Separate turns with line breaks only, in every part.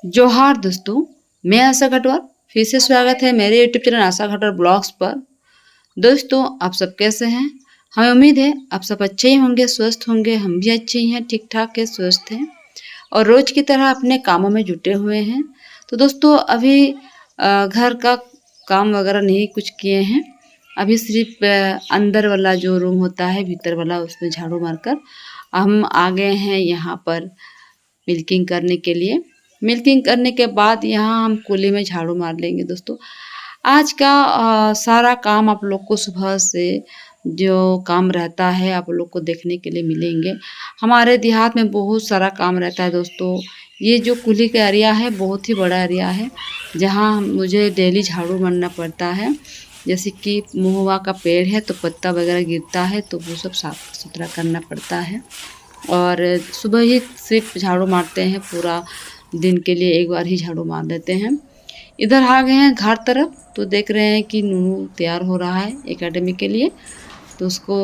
जोहार दोस्तों, मैं आशा खटवाल फिर से स्वागत है मेरे यूट्यूब चैनल आशा खटवाल ब्लॉग्स पर। दोस्तों, आप सब कैसे हैं? हमें उम्मीद है आप सब अच्छे ही होंगे, स्वस्थ होंगे। हम भी अच्छे ही हैं, ठीक ठाक है, स्वस्थ हैं और रोज की तरह अपने कामों में जुटे हुए हैं। तो दोस्तों, अभी घर का काम वगैरह नहीं कुछ किए हैं। अभी सिर्फ अंदर वाला जो रूम होता है, भीतर वाला, उसमें झाड़ू मारकर हम आ गए हैं यहाँ पर मिल्किंग करने के लिए। मिल्किंग करने के बाद यहाँ हम कूल्हे में झाड़ू मार लेंगे। दोस्तों, आज का सारा काम आप लोग को सुबह से जो काम रहता है आप लोग को देखने के लिए मिलेंगे। हमारे देहात में बहुत सारा काम रहता है दोस्तों। ये जो कूल्हे का एरिया है बहुत ही बड़ा एरिया है, जहाँ मुझे डेली झाड़ू मारना पड़ता है। जैसे कि महुआ का पेड़ है तो पत्ता वगैरह गिरता है तो वो सब साफ सुथरा करना पड़ता है। और सुबह ही सिर्फ झाड़ू मारते हैं, पूरा दिन के लिए एक बार ही झाड़ू मार देते हैं। इधर आ गए हैं घर तरफ तो देख रहे हैं कि नूनू तैयार हो रहा है एकेडमी के लिए। तो उसको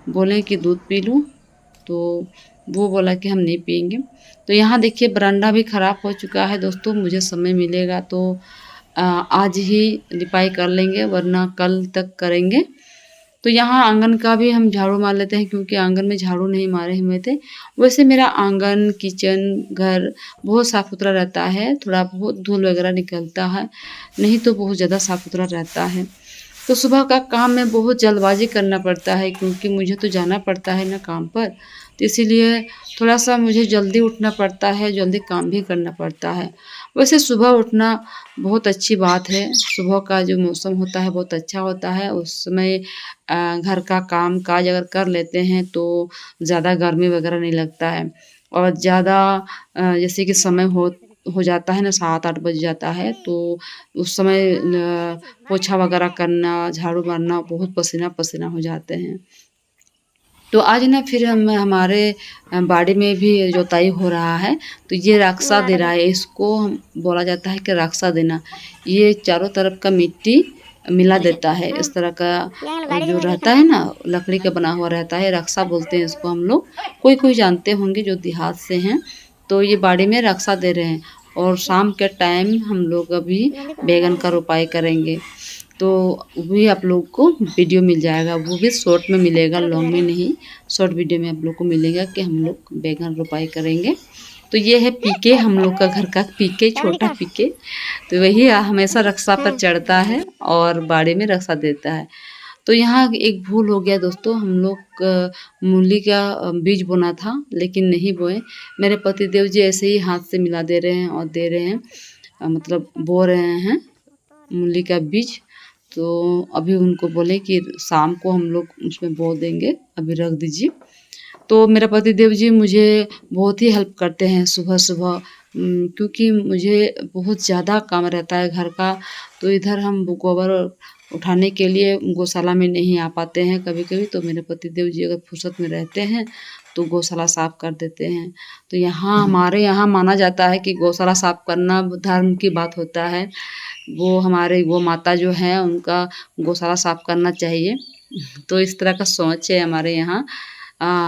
बोले कि दूध पी लूँ, तो वो बोला कि हम नहीं पियेंगे। तो यहाँ देखिए बरांडा भी ख़राब हो चुका है दोस्तों। मुझे समय मिलेगा तो आज ही लिपाई कर लेंगे, वरना कल तक करेंगे। तो यहाँ आंगन का भी हम झाड़ू मार लेते हैं, क्योंकि आंगन में झाड़ू नहीं मारे हुए थे। वैसे मेरा आंगन, किचन, घर बहुत साफ़ सुथरा रहता है। थोड़ा बहुत धूल वगैरह निकलता है, नहीं तो बहुत ज़्यादा साफ़ सुथरा रहता है। तो सुबह का काम में बहुत जल्दबाजी करना पड़ता है, क्योंकि मुझे तो जाना पड़ता है ना काम पर। तो इसीलिए थोड़ा सा मुझे जल्दी उठना पड़ता है, जल्दी काम भी करना पड़ता है। वैसे सुबह उठना बहुत अच्छी बात है। सुबह का जो मौसम होता है बहुत अच्छा होता है। उस समय घर का काम काज अगर कर लेते हैं तो ज़्यादा गर्मी वगैरह नहीं लगता है। और ज़्यादा जैसे कि समय हो जाता है ना, 7-8 बज जाता है, तो उस समय पोछा वगैरह करना, झाड़ू मारना, बहुत पसीना पसीना हो जाते हैं। तो आज ना फिर हमारे बाड़ी में भी जोताई हो रहा है। तो ये रक्षा दे रहा है, इसको हम बोला जाता है कि रक्षा देना। ये चारों तरफ का मिट्टी मिला देता है। इस तरह का जो रहता है ना, लकड़ी का बना हुआ रहता है, रक्षा बोलते हैं इसको हम लोग। कोई कोई जानते होंगे जो देहात से हैं। तो ये बाड़ी में रक्षा दे रहे हैं। और शाम के टाइम हम लोग अभी बैगन का रोपाई करेंगे। तो भी आप लोग को वीडियो मिल जाएगा, वो भी शॉर्ट में मिलेगा, लॉन्ग में नहीं। शॉर्ट वीडियो में आप लोग को मिलेगा कि हम लोग बैगन रोपाई करेंगे। तो ये है पीके, हम लोग का घर का पीके, छोटा पीके। तो वही हमेशा रक्षा पर चढ़ता है और बाड़ी में रक्षा देता है। तो यहाँ एक भूल हो गया दोस्तों, हम लोग मूली का बीज बोना था लेकिन नहीं बोए। मेरे पतिदेव जी ऐसे ही हाथ से मिला दे रहे हैं और दे रहे हैं, मतलब बो रहे हैं मूली का बीज। तो अभी उनको बोले कि शाम को हम लोग उसमें बो देंगे, अभी रख दीजिए। तो मेरे पतिदेव जी मुझे बहुत ही हेल्प करते हैं सुबह सुबह, क्योंकि मुझे बहुत ज़्यादा काम रहता है घर का। तो इधर हम गोबर उठाने के लिए गौशाला में नहीं आ पाते हैं कभी कभी। तो मेरे पतिदेव जी अगर फुर्सत में रहते हैं तो गौशाला साफ कर देते हैं। तो यहाँ हमारे यहाँ माना जाता है कि गौशाला साफ करना धर्म की बात होता है। वो हमारे गौ माता जो है उनका गौशाला साफ करना चाहिए। तो इस तरह का सोच है हमारे यहाँ।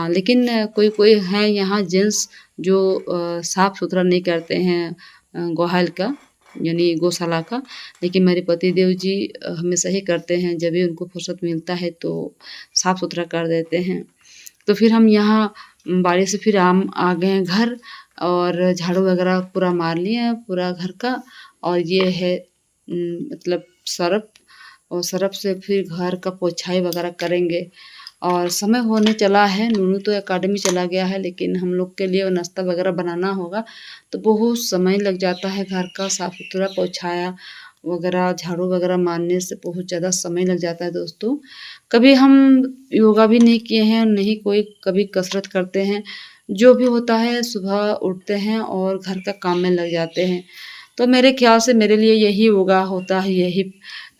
लेकिन कोई कोई है यहाँ जेंट्स जो साफ सुथरा नहीं करते हैं गोहाल का, यानी गौशाला का। लेकिन मेरे पतिदेव जी हमेशा ही करते हैं, जब भी उनको फुर्सत मिलता है तो साफ सुथरा कर देते हैं। तो फिर हम यहाँ बाड़ी से फिर हम आ गए हैं घर, और झाड़ू वगैरह पूरा मार लिए हैं पूरा घर का। और ये है मतलब सरफ, और सरफ से फिर घर का पोछाई वगैरह करेंगे। और समय होने चला है, नूनू तो एकेडमी चला गया है, लेकिन हम लोग के लिए नाश्ता वगैरह बनाना होगा। तो बहुत समय लग जाता है, घर का साफ सुथरा पोछाया वगैरह झाड़ू वगैरह मारने से बहुत ज़्यादा समय लग जाता है दोस्तों। कभी हम योगा भी नहीं किए हैं, नहीं कोई कभी कसरत करते हैं। जो भी होता है सुबह उठते हैं और घर का काम में लग जाते हैं। तो मेरे ख्याल से मेरे लिए यही योगा होता है, यही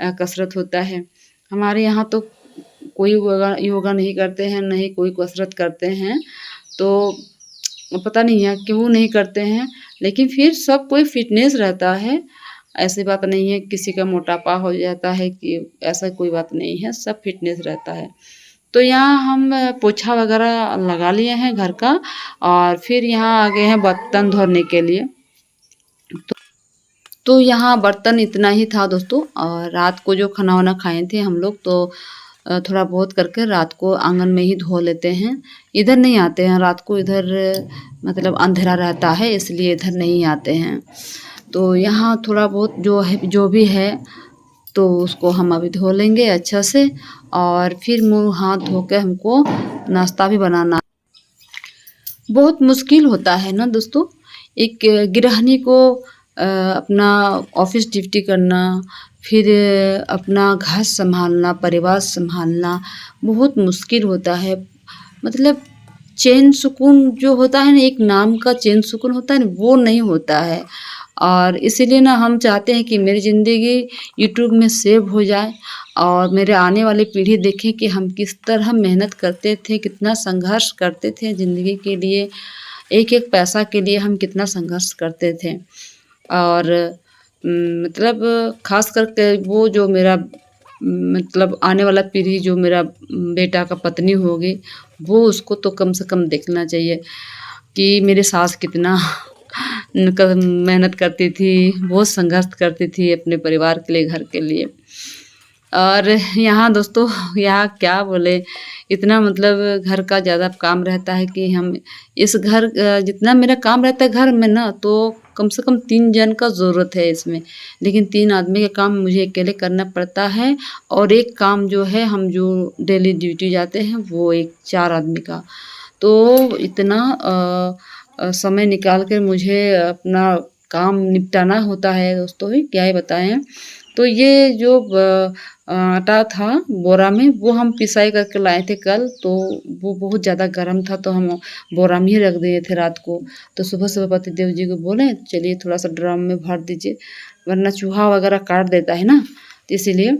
कसरत होता है। हमारे यहाँ तो कोई योगा नहीं करते हैं, नहीं कोई कसरत करते हैं। तो पता नहीं है क्यों नहीं करते हैं, लेकिन फिर सब कोई फिटनेस रहता है। ऐसी बात नहीं है किसी का मोटापा हो जाता है, कि ऐसा कोई बात नहीं है, सब फिटनेस रहता है। तो यहाँ हम पोछा वगैरह लगा लिए हैं घर का, और फिर यहाँ आ गए हैं बर्तन धोने के लिए। तो तो यहाँ बर्तन इतना ही था दोस्तों। और रात को जो खाना वाना खाए थे हम लोग, तो थोड़ा बहुत करके रात को आंगन में ही धो लेते हैं। इधर नहीं आते हैं रात को, इधर मतलब अंधेरा रहता है इसलिए इधर नहीं आते हैं। तो यहाँ थोड़ा बहुत जो भी है तो उसको हम अभी धो लेंगे अच्छा से, और फिर मुँह हाथ धो के हमको नाश्ता भी बनाना। बहुत मुश्किल होता है ना दोस्तों, एक गृहिणी को अपना ऑफिस ड्यूटी करना, फिर अपना घर संभालना, परिवार संभालना बहुत मुश्किल होता है। मतलब चैन सुकून जो होता है ना, एक नाम का चैन सुकून होता है ना, वो नहीं होता है। और इसीलिए ना हम चाहते हैं कि मेरी ज़िंदगी यूट्यूब में सेव हो जाए और मेरे आने वाली पीढ़ी देखें कि हम किस तरह मेहनत करते थे, कितना संघर्ष करते थे ज़िंदगी के लिए, एक एक पैसा के लिए हम कितना संघर्ष करते थे। और मतलब ख़ास करके वो जो मेरा मतलब आने वाला पीढ़ी, जो मेरा बेटा का पत्नी होगी, वो उसको तो कम से कम देखना चाहिए कि मेरी सास कितना मेहनत करती थी, बहुत संघर्ष करती थी अपने परिवार के लिए, घर के लिए। और यहाँ दोस्तों, यहाँ क्या बोले, इतना मतलब घर का ज़्यादा काम रहता है कि हम इस घर जितना मेरा काम रहता है घर में ना, तो कम से कम 3 जन का ज़रूरत है इसमें, लेकिन 3 आदमी का काम मुझे अकेले करना पड़ता है। और एक काम जो है, हम जो डेली ड्यूटी जाते हैं वो एक 4 आदमी का। तो इतना समय निकाल कर मुझे अपना काम निपटाना होता है दोस्तों, ही क्या ही बताएं। तो ये जो आटा था बोरा में, वो हम पिसाई करके लाए थे कल, तो वो बहुत ज़्यादा गर्म था तो हम बोरा में ही रख दिए थे रात को। तो सुबह सुबह पतिदेव जी को बोले चलिए थोड़ा सा ड्रम में भर दीजिए, वरना चूहा वगैरह काट देता है ना, तो इसीलिए।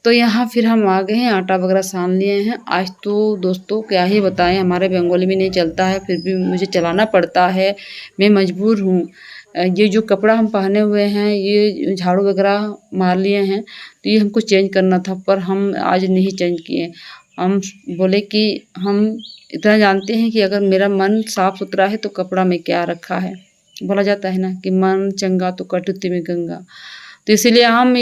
तो यहाँ फिर हम आ गए हैं, आटा वगैरह सान लिए हैं। आज तो दोस्तों क्या ही बताएं, हमारे बंगाली में नहीं चलता है, फिर भी मुझे चलाना पड़ता है, मैं मजबूर हूँ। ये जो कपड़ा हम पहने हुए हैं, ये झाड़ू वगैरह मार लिए हैं, तो ये हमको चेंज करना था, पर हम आज नहीं चेंज किए। हम बोले कि हम इतना जानते हैं कि अगर मेरा मन साफ सुथरा है तो कपड़ा में क्या रखा है। बोला जाता है ना कि मन चंगा तो कटुती में गंगा। तो इसीलिए हम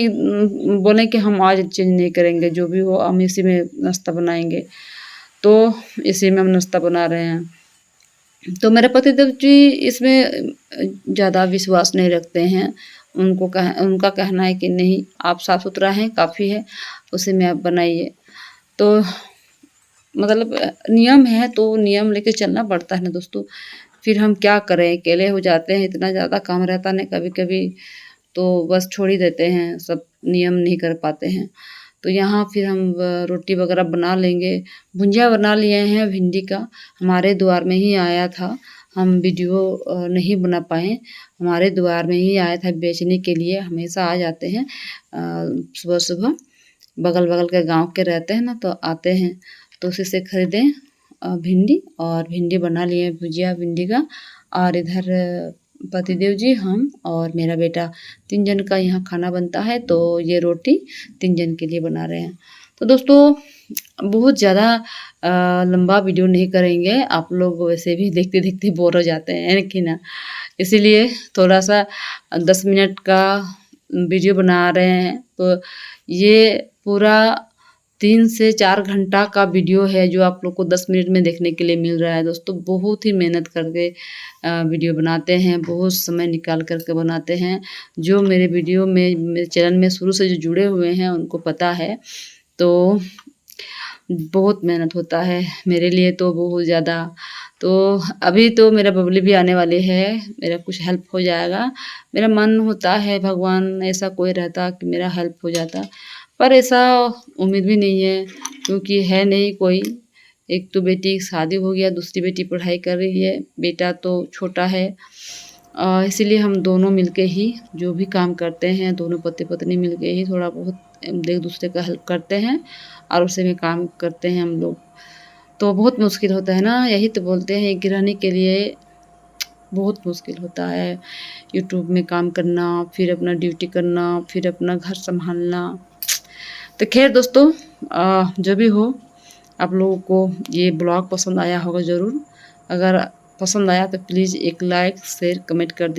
बोले कि हम आज चेंज नहीं करेंगे, जो भी हो हम इसी में नाश्ता बनाएंगे। तो इसी में हम नाश्ता बना रहे हैं। तो मेरे पतिदेव जी इसमें ज़्यादा विश्वास नहीं रखते हैं। उनका कहना है कि नहीं, आप साफ़ सुथरा हैं, काफ़ी है, उसी में आप बनाइए। तो मतलब नियम है तो नियम लेके चलना पड़ता है ना दोस्तों। फिर हम क्या करें, अकेले हो जाते हैं, इतना ज़्यादा काम रहता है कभी कभी, तो बस छोड़ ही देते हैं, सब नियम नहीं कर पाते हैं। तो यहाँ फिर हम रोटी वगैरह बना लेंगे। भुंजिया बना लिए हैं भिंडी का, हमारे द्वार में ही आया था, हम वीडियो नहीं बना पाए, हमारे द्वार में ही आया था बेचने के लिए। हमेशा आ जाते हैं सुबह सुबह, बगल बगल के गांव के रहते हैं ना, तो आते हैं, तो उसी से खरीदें भिंडी, और भिंडी बना लिए भुजिया भिंडी का। और इधर पतिदेव जी, हम और मेरा बेटा, 3 जन का यहाँ खाना बनता है, तो ये रोटी 3 जन के लिए बना रहे हैं। तो दोस्तों बहुत ज़्यादा लंबा वीडियो नहीं करेंगे, आप लोग वैसे भी देखते देखते बोर हो जाते हैं कि ना, इसीलिए थोड़ा सा 10 मिनट का वीडियो बना रहे हैं। तो ये पूरा 3 से 4 घंटा का वीडियो है जो आप लोग को 10 मिनट में देखने के लिए मिल रहा है दोस्तों। बहुत ही मेहनत करके वीडियो बनाते हैं, बहुत समय निकाल करके बनाते हैं। जो मेरे वीडियो में, मेरे चैनल में शुरू से जो जुड़े हुए हैं उनको पता है। तो बहुत मेहनत होता है मेरे लिए तो बहुत ज़्यादा। तो अभी तो मेरा बबली भी आने वाली है, मेरा कुछ हेल्प हो जाएगा। मेरा मन होता है भगवान ऐसा कोई रहता कि मेरा हेल्प हो जाता, पर ऐसा उम्मीद भी नहीं है, क्योंकि है नहीं कोई। एक तो बेटी की शादी हो गया, दूसरी बेटी पढ़ाई कर रही है, बेटा तो छोटा है। इसीलिए हम दोनों मिलके ही जो भी काम करते हैं, दोनों पति पत्नी मिलके ही थोड़ा बहुत एक दूसरे का हेल्प करते हैं और उसी में काम करते हैं हम लोग। तो बहुत मुश्किल होता है ना, यही तो बोलते हैं एक गृहिणी के लिए बहुत मुश्किल होता है यूट्यूब में काम करना, फिर अपना ड्यूटी करना, फिर अपना घर संभालना। तो खैर दोस्तों, जो भी हो, आप लोगों को ये ब्लॉग पसंद आया होगा ज़रूर। अगर पसंद आया तो प्लीज़ एक लाइक शेयर कमेंट कर दीजिए।